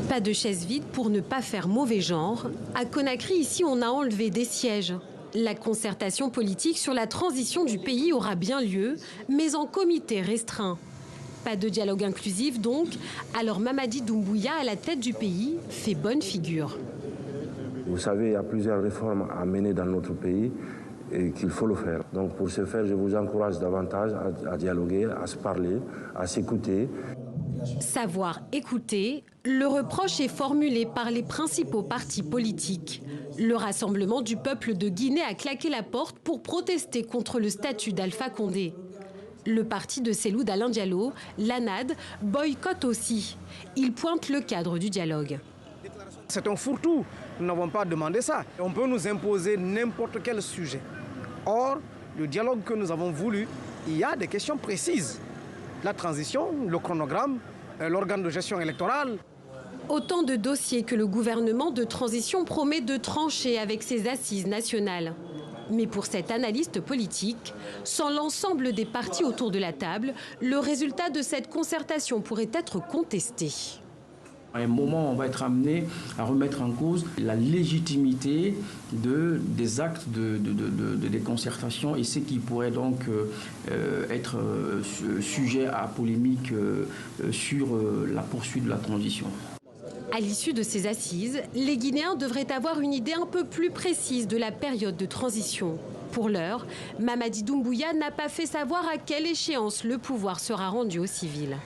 Pas de chaise vide pour ne pas faire mauvais genre. À Conakry, ici, on a enlevé des sièges. La concertation politique sur la transition du pays aura bien lieu, mais en comité restreint. Pas de dialogue inclusif donc, alors Mamadi Doumbouya à la tête du pays fait bonne figure. Vous savez, il y a plusieurs réformes à mener dans notre pays et qu'il faut le faire. Donc pour ce faire, je vous encourage davantage à dialoguer, à se parler, à s'écouter. Savoir écouter, le reproche est formulé par les principaux partis politiques. Le Rassemblement du peuple de Guinée a claqué la porte pour protester contre le statut d'Alpha Condé. Le parti de Cellou d'Alain Diallo, l'ANAD, boycotte aussi. Il pointe le cadre du dialogue. C'est un fourre-tout. Nous n'avons pas demandé ça. On peut nous imposer n'importe quel sujet. Or, le dialogue que nous avons voulu, il y a des questions précises. La transition, le chronogramme, l'organe de gestion électorale. Autant de dossiers que le gouvernement de transition promet de trancher avec ses assises nationales. Mais pour cet analyste politique, sans l'ensemble des partis autour de la table, le résultat de cette concertation pourrait être contesté. À un moment, on va être amené à remettre en cause la légitimité des actes des concertations et ce qui pourrait donc être sujet à polémique sur la poursuite de la transition. À l'issue de ces assises, les Guinéens devraient avoir une idée un peu plus précise de la période de transition. Pour l'heure, Mamadi Doumbouya n'a pas fait savoir à quelle échéance le pouvoir sera rendu aux civils.